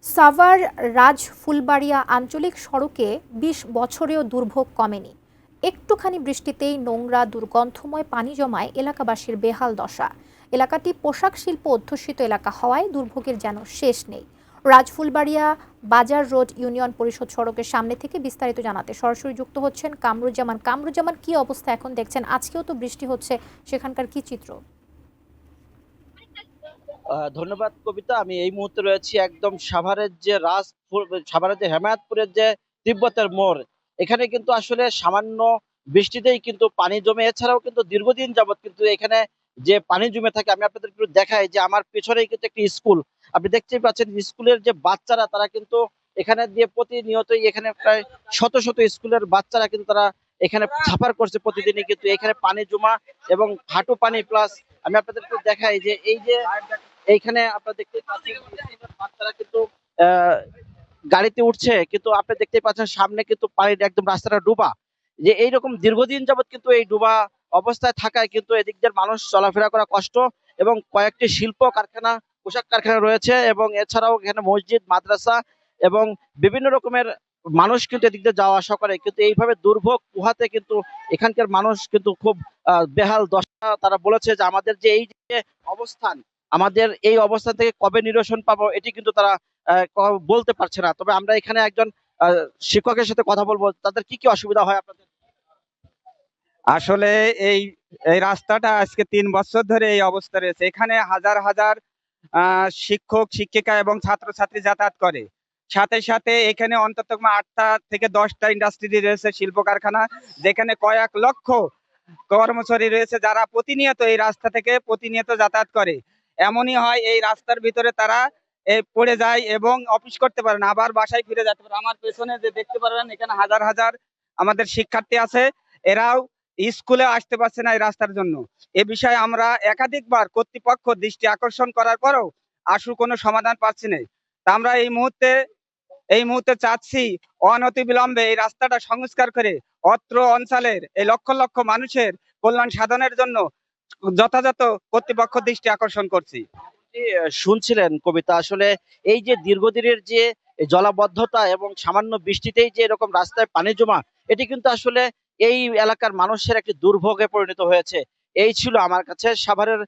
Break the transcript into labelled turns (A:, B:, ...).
A: সাভার রাজফুলবাড়িয়া আঞ্চলিক সড়কে ২০ বছরেও দুর্ভোগ কমেনি। একটুখানি বৃষ্টিতেই নোংরা দুর্গন্ধময় পানি জমায় এলাকাবাসীর বেহাল দশা। এলাকাটি পোশাক শিল্প অধ্যুষিত এলাকা হওয়ায় দুর্ভোগের যেন শেষ নেই। রাজফুলবাড়িয়া বাজার রোড ইউনিয়ন পরিষদ সড়কের সামনে থেকে বিস্তারিত জানাতে সরাসরি যুক্ত হচ্ছেন কামরুজ্জামান। কামরুজ্জামান, কি অবস্থা এখন দেখছেন? আজকেও তো বৃষ্টি হচ্ছে, সেখানকার কি চিত্র?
B: ধন্যবাদ কবিতা। আমি এই মুহূর্তে রয়েছি একদম সাভারের যে হেমায়তপুরের যে তিব্বতের মোড়। এখানে কিন্তু আসলে সামান্য বৃষ্টিতেই কিন্তু পানি জমে, এছাড়াও কিন্তু দীর্ঘদিন যাবত কিন্তু এখানে যে পানি জমে থাকে। আমি আপনাদের একটু দেখাই যে আমার পেছনেই কিন্তু একটি স্কুল, আপনি দেখতেই পাচ্ছেন। স্কুলের যে বাচ্চারা তারা কিন্তু এখানে দিয়ে প্রতিনিয়তই এখানে প্রায় শত শত স্কুলের বাচ্চারা কিন্তু তারা এখানে সাফার করছে প্রতিদিনই, কিন্তু এখানে পানি জমা এবং হাঁটু পানি প্লাস। আমি আপনাদের একটু দেখাই যে এই যে এইখানে আপনারা দেখতে পাচ্ছেন বাচ্চারা কিন্তু আহ, গাড়িতে উঠছে, কিন্তু আপনি দেখতেই পাচ্ছেন সামনে কিন্তু পানির একদম রাস্তাটা ডুবা। যে এইরকম দীর্ঘদিন যাবত কিন্তু এই ডুবা অবস্থায় থাকায় কিন্তু এদিক দিয়ে মানুষ চলাফেরা করা কষ্ট, এবং কয়েকটি শিল্প কারখানা, পোশাক কারখানা রয়েছে, এবং এছাড়াও এখানে মসজিদ, মাদ্রাসা এবং বিভিন্ন রকমের মানুষ কিন্তু এদিক দিয়ে যাওয়া আসা করে। কিন্তু এইভাবে দুর্ভোগ পোহাতে কিন্তু এখানকার মানুষ কিন্তু খুব বেহাল দশা। তারা বলেছে যে আমাদের যে এই যে অবস্থান, আমাদের এই অবস্থান থেকে কবে নিরসন পাবো এটি কিন্তু তারা বলতে পারছে না। তবে আমরা এখানে একজন আহ, শিক্ষকের সাথে কথা বলবো, তাদের কি কি অসুবিধা হয় আপনাদের।
C: আসলে এই এই রাস্তাটা আজকে 3 বছর ধরে এই অবস্থা রয়েছে। এখানে হাজার হাজার শিক্ষক শিক্ষিকা এবং ছাত্রছাত্রী যাতায়াত করে। সাথে সাথে এখানে অন্তত 8টা থেকে 10টা ইন্ডাস্ট্রি রয়েছে, শিল্প কারখানা, যেখানে কয়েক লক্ষ কর্মচারী রয়েছে যারা প্রতিনিয়ত এই রাস্তা থেকে প্রতিনিয়ত যাতায়াত করে। এমনই হয় এই রাস্তার ভিতরে তারা পড়ে যায় এবং অফিস করতে পারে না, আবার বাসায় ফিরে যেতে পারে। আমার পেছনে যে দেখতে পারবেন এখানে হাজার হাজার আমাদের শিক্ষার্থী আছে, এরাও স্কুলে আসতে পারছে না এই রাস্তার জন্য। এ বিষয়ে আমরা একাধিকবার কর্তৃপক্ষ দৃষ্টি আকর্ষণ করার পরেও আশু কোনো সমাধান পাচ্ছি না। তা আমরা এই মুহূর্তে চাচ্ছি অনতিবিলম্বে এই রাস্তাটা সংস্কার করে অত্র অঞ্চলের এই লক্ষ লক্ষ মানুষের কল্যাণ সাধনের জন্য যথাযথ কর্তৃপক্ষ দৃষ্টি আকর্ষণ করছি।
B: শুনছিলেন কবিতা, আসলে এই যে দীর্ঘদিনের যে জলাবদ্ধতা এবং সামান্য বৃষ্টিতেই যে এরকম রাস্তায় পানি জমা, এটি কিন্তু আসলে এই এলাকার মানুষের একটি দুর্ভোগে পরিণত হয়েছে। এই ছিল আমার কাছে সাভারের